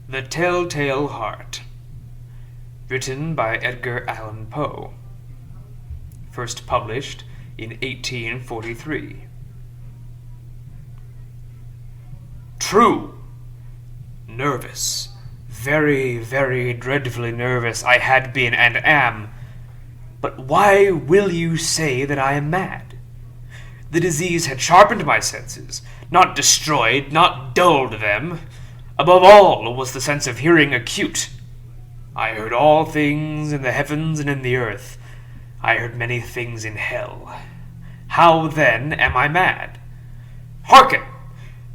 The Telltale Heart, written by Edgar Allan Poe, first published in 1843. True. Nervous, very, very dreadfully nervous I had been and am. But why will you say that I am mad? The disease had sharpened my senses, not destroyed, not dulled them. Above all was the sense of hearing acute. I heard all things in the heavens and in the earth. I heard many things in hell. How, then, am I mad? Hearken,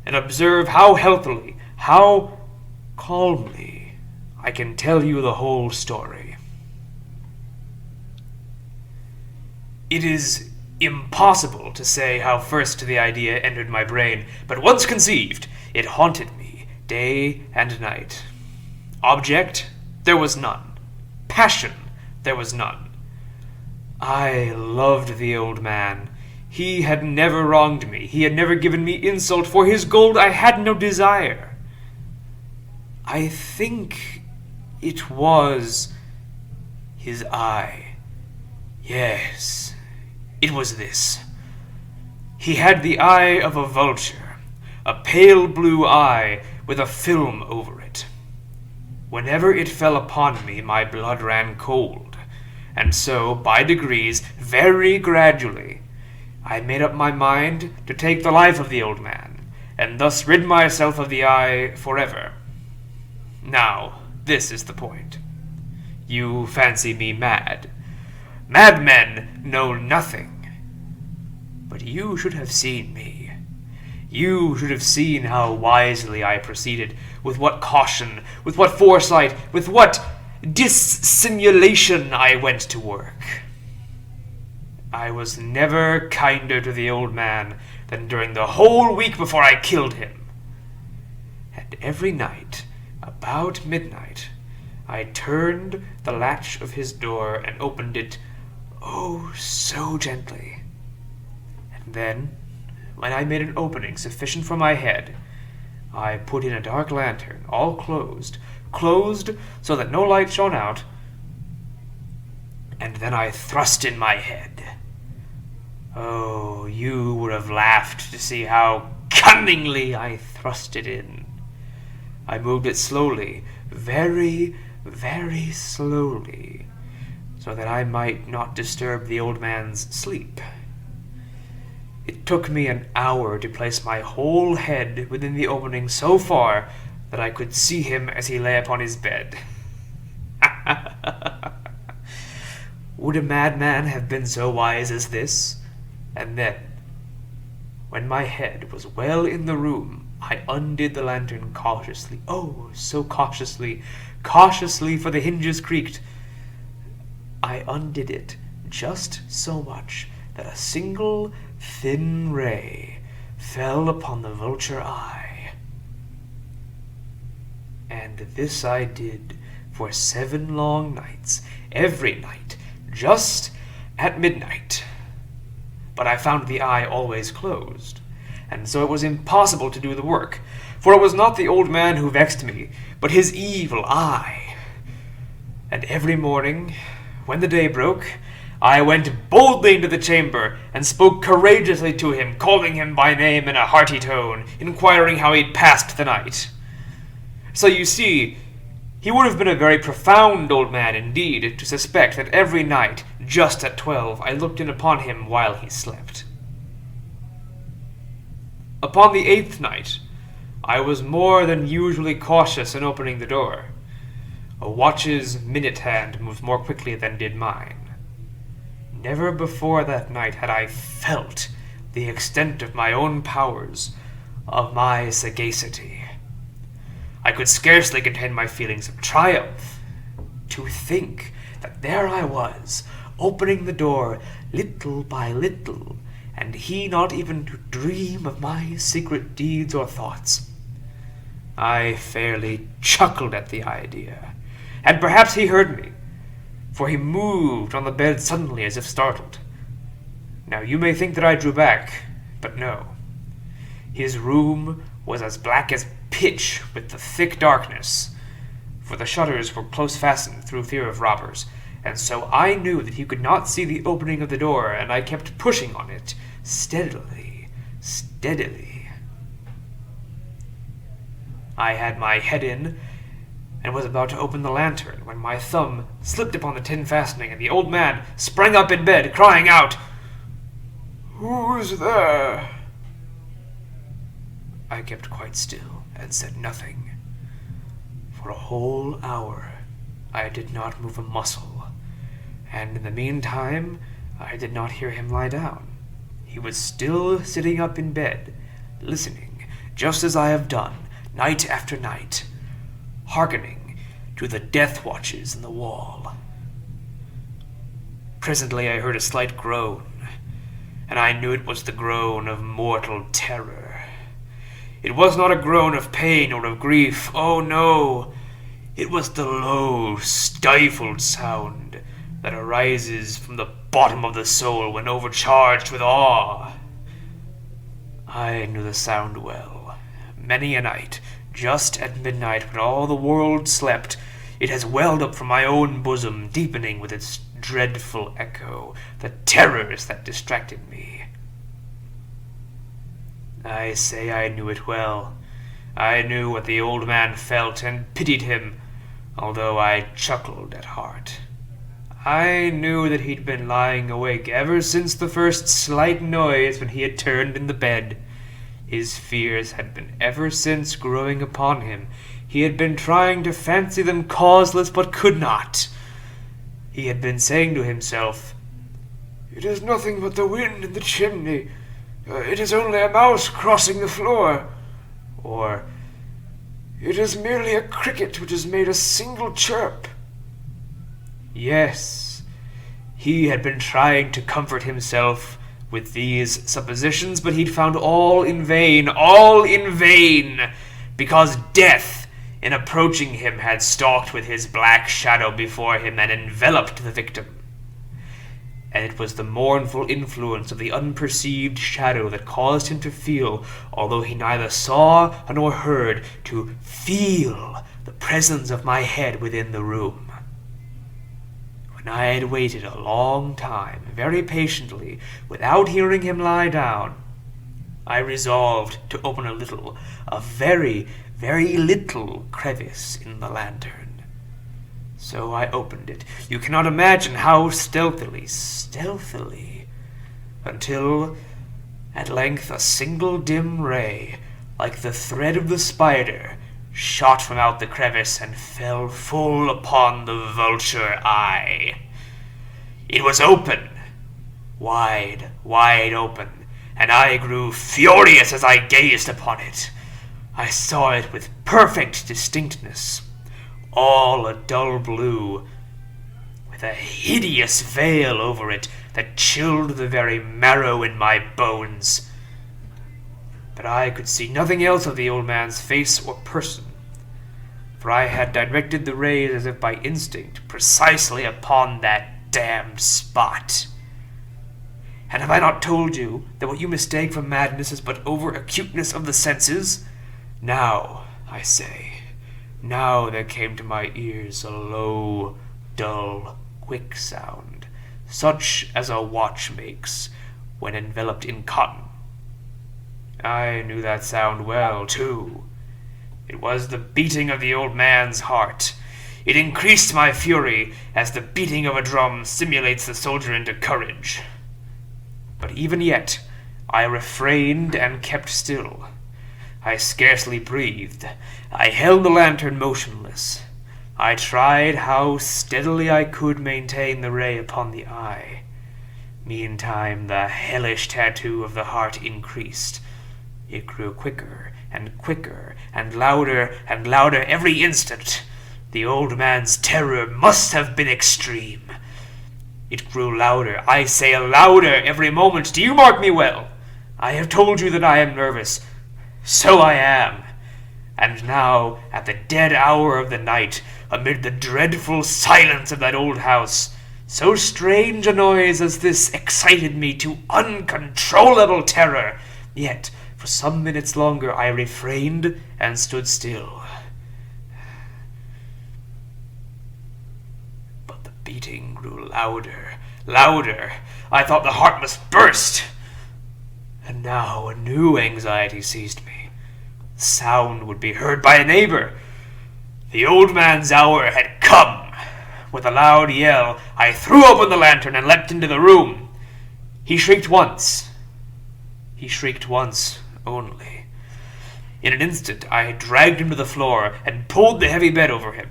and observe how healthily, how calmly I can tell you the whole story. It is impossible to say how first the idea entered my brain, but once conceived, it haunted me day and night. Object, there was none. Passion, there was none. I loved the old man. He had never wronged me. He had never given me insult. For his gold I had no desire. I think it was his eye. Yes, it was this. He had the eye of a vulture, a pale blue eye with a film over it. Whenever it fell upon me, my blood ran cold, and so, by degrees, very gradually, I made up my mind to take the life of the old man, and thus rid myself of the eye forever. Now, this is the point. You fancy me mad. Madmen know nothing. But you should have seen me. You should have seen how wisely I proceeded, with what caution, with what foresight, with what dissimulation I went to work. I was never kinder to the old man than during the whole week before I killed him. And every night, about midnight, I turned the latch of his door and opened it, oh, so gently. And then, when I made an opening sufficient for my head, I put in a dark lantern, all closed so that no light shone out, and then I thrust in my head. Oh, you would have laughed to see how cunningly I thrust it in. I moved it slowly, very, very slowly, so that I might not disturb the old man's sleep. It took me an hour to place my whole head within the opening so far that I could see him as he lay upon his bed. Would a madman have been so wise as this? And then, when my head was well in the room, I undid the lantern cautiously, oh, so cautiously, for the hinges creaked. I undid it just so much that a single thin ray fell upon the vulture eye. And this I did for 7 long nights, every night, just at midnight. But I found the eye always closed, and so it was impossible to do the work, for it was not the old man who vexed me, but his evil eye. And every morning, when the day broke, I went boldly into the chamber and spoke courageously to him, calling him by name in a hearty tone, inquiring how he'd passed the night. So you see, he would have been a very profound old man indeed to suspect that every night, just at 12, I looked in upon him while he slept. Upon the 8th night, I was more than usually cautious in opening the door. A watch's minute hand moved more quickly than did mine. Never before that night had I felt the extent of my own powers, of my sagacity. I could scarcely contain my feelings of triumph. To think that there I was, opening the door little by little, and he not even to dream of my secret deeds or thoughts. I fairly chuckled at the idea, and perhaps he heard me, for he moved on the bed suddenly as if startled. Now you may think that I drew back, but no. His room was as black as pitch with the thick darkness, for the shutters were close fastened through fear of robbers, and so I knew that he could not see the opening of the door, and I kept pushing on it, steadily. I had my head in, and was about to open the lantern, when my thumb slipped upon the tin fastening, and the old man sprang up in bed, crying out, "Who's there?" I kept quite still, and said nothing. For a whole hour I did not move a muscle, and in the meantime I did not hear him lie down. He was still sitting up in bed, listening, just as I have done, night after night, hearkening to the death watches in the wall. Presently I heard a slight groan, and I knew it was the groan of mortal terror. It was not a groan of pain or of grief. Oh, no! It was the low, stifled sound that arises from the bottom of the soul when overcharged with awe. I knew the sound well. Many a night, just at midnight when all the world slept, it has welled up from my own bosom, deepening with its dreadful echo the terrors that distracted me. I say I knew it well. I knew what the old man felt, and pitied him, although I chuckled at heart. I knew that he'd been lying awake ever since the first slight noise when he had turned in the bed. His fears had been ever since growing upon him. He had been trying to fancy them causeless, but could not. He had been saying to himself, "It is nothing but the wind in the chimney. It is only a mouse crossing the floor." Or, "It is merely a cricket which has made a single chirp." Yes, he had been trying to comfort himself with these suppositions, but he'd found all in vain, because death, in approaching him, had stalked with his black shadow before him and enveloped the victim. And it was the mournful influence of the unperceived shadow that caused him to feel, although he neither saw nor heard, to feel the presence of my head within the room. When I had waited a long time, very patiently, without hearing him lie down, I resolved to open a very, very little crevice in the lantern. So I opened it. You cannot imagine how stealthily, until at length a single dim ray, like the thread of the spider, shot from out the crevice and fell full upon the vulture eye. It was open, wide open, and I grew furious as I gazed upon it. I saw it with perfect distinctness, all a dull blue, with a hideous veil over it that chilled the very marrow in my bones. But I could see nothing else of the old man's face or person, for I had directed the rays as if by instinct precisely upon that damned spot. And have I not told you that what you mistake for madness is but over-acuteness of the senses? Now, I say, now there came to my ears a low, dull, quick sound, such as a watch makes when enveloped in cotton. I knew that sound well, too. It was the beating of the old man's heart. It increased my fury, as the beating of a drum stimulates the soldier into courage. But even yet, I refrained and kept still. I scarcely breathed. I held the lantern motionless. I tried how steadily I could maintain the ray upon the eye. Meantime, the hellish tattoo of the heart increased. It grew quicker and quicker, and louder every instant. The old man's terror must have been extreme. It grew louder, I say louder, every moment. Do you mark me well? I have told you that I am nervous. So I am. And now, at the dead hour of the night, amid the dreadful silence of that old house, so strange a noise as this excited me to uncontrollable terror. Yet, for some minutes longer I refrained and stood still. louder, louder. I thought the heart must burst. And now a new anxiety seized me. The sound would be heard by a neighbor. The old man's hour had come. With a loud yell, I threw open the lantern and leapt into the room. He shrieked once. He shrieked once only. In an instant, I dragged him to the floor and pulled the heavy bed over him.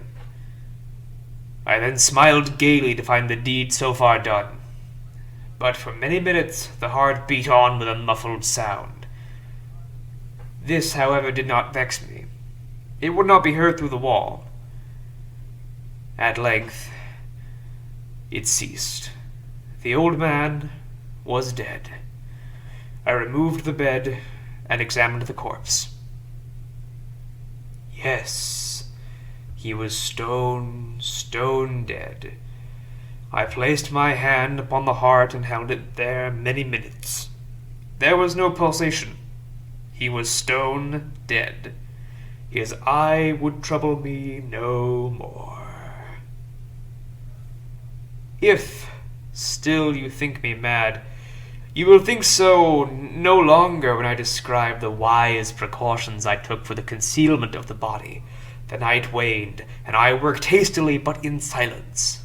I then smiled gaily to find the deed so far done. But for many minutes the heart beat on with a muffled sound. This, however, did not vex me. It would not be heard through the wall. At length, it ceased. The old man was dead. I removed the bed and examined the corpse. Yes, he was stone dead. I placed my hand upon the heart and held it there many minutes. There was no pulsation. He was stone dead. His eye would trouble me no more. If still you think me mad, you will think so no longer when I describe the wise precautions I took for the concealment of the body. The night waned, and I worked hastily but in silence.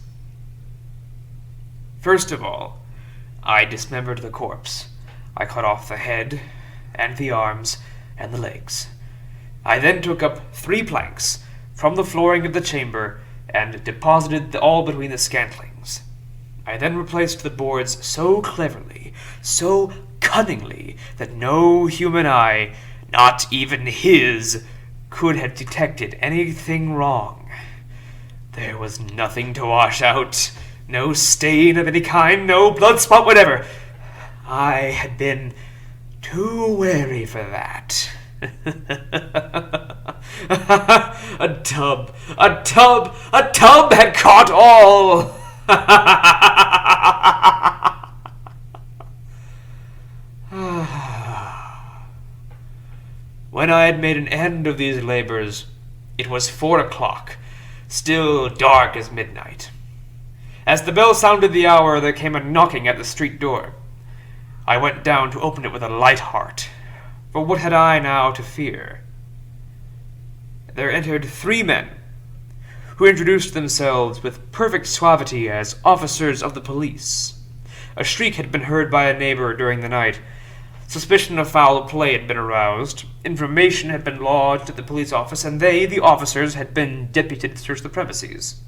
First of all, I dismembered the corpse. I cut off the head, and the arms, and the legs. I then took up 3 planks from the flooring of the chamber, and deposited all between the scantlings. I then replaced the boards so cleverly, so cunningly, that no human eye, not even his, could have detected anything wrong. There was nothing to wash out, no stain of any kind, no blood spot whatever. I had been too wary for that. A tub had caught all. When I had made an end of these labors, it was 4 o'clock, still dark as midnight. As the bell sounded the hour, there came a knocking at the street door. I went down to open it with a light heart, for what had I now to fear? There entered 3 men, who introduced themselves with perfect suavity as officers of the police. A shriek had been heard by a neighbor during the night. Suspicion of foul play had been aroused. Information had been lodged at the police office, and they, the officers, had been deputed to search the premises.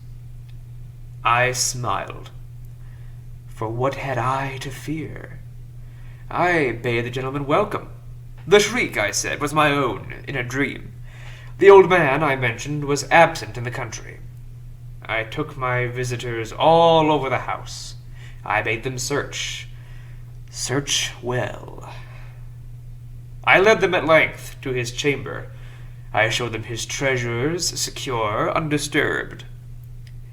I smiled. For what had I to fear? I bade the gentleman welcome. The shriek, I said, was my own, in a dream. The old man, I mentioned, was absent in the country. I took my visitors all over the house. I bade them search well. I led them at length to his chamber. I showed them his treasures, secure, undisturbed.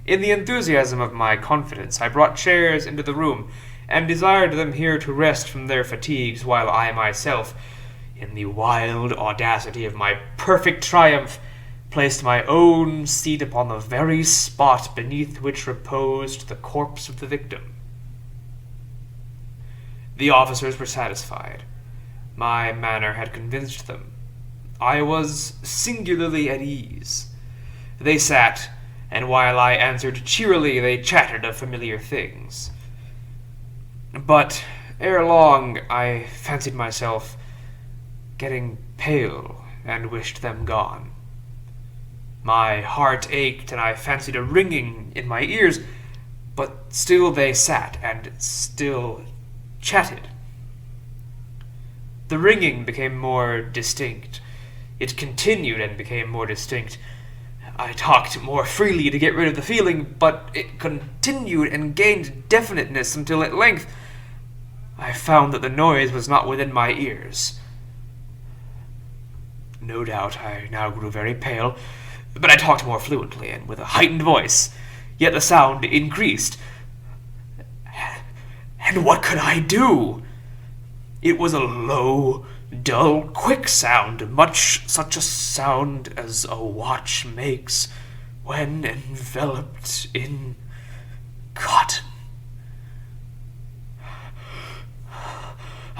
In the enthusiasm of my confidence, I brought chairs into the room, and desired them here to rest from their fatigues, while I myself, in the wild audacity of my perfect triumph, placed my own seat upon the very spot beneath which reposed the corpse of the victim. The officers were satisfied. My manner had convinced them. I was singularly at ease. They sat, and while I answered cheerily, they chattered of familiar things. But ere long I fancied myself getting pale and wished them gone. My heart ached, and I fancied a ringing in my ears, but still they sat and still chatted. The ringing became more distinct. It continued and became more distinct. I talked more freely to get rid of the feeling, but it continued and gained definiteness until at length I found that the noise was not within my ears. No doubt I now grew very pale, but I talked more fluently and with a heightened voice, yet the sound increased. And what could I do? It was a low, dull, quick sound, much such a sound as a watch makes when enveloped in cotton.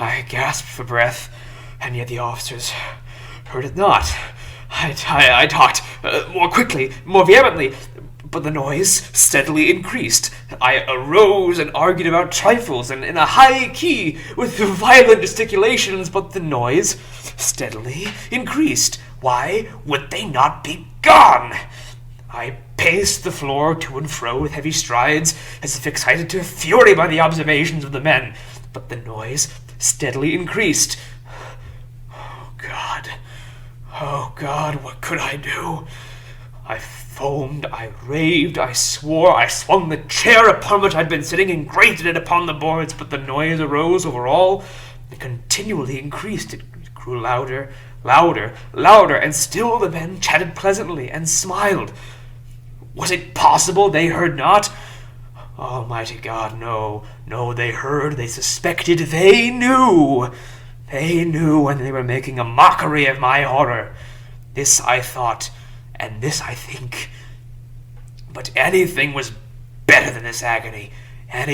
I gasped for breath, and yet the officers heard it not. I talked more quickly, more vehemently, but the noise steadily increased. I arose and argued about trifles and in a high key with violent gesticulations, but the noise steadily increased. Why would they not be gone? I paced the floor to and fro with heavy strides, as if excited to fury by the observations of the men, but the noise steadily increased. Oh God, what could I do? I foamed, I raved, I swore, I swung the chair upon which I'd been sitting and grated it upon the boards, but the noise arose over all and continually increased. It grew louder, and still the men chatted pleasantly and smiled. Was it possible they heard not? Almighty God, no, they heard, they suspected, they knew. They knew, and they were making a mockery of my horror. This I thought, and this I think. But anything was better than this agony.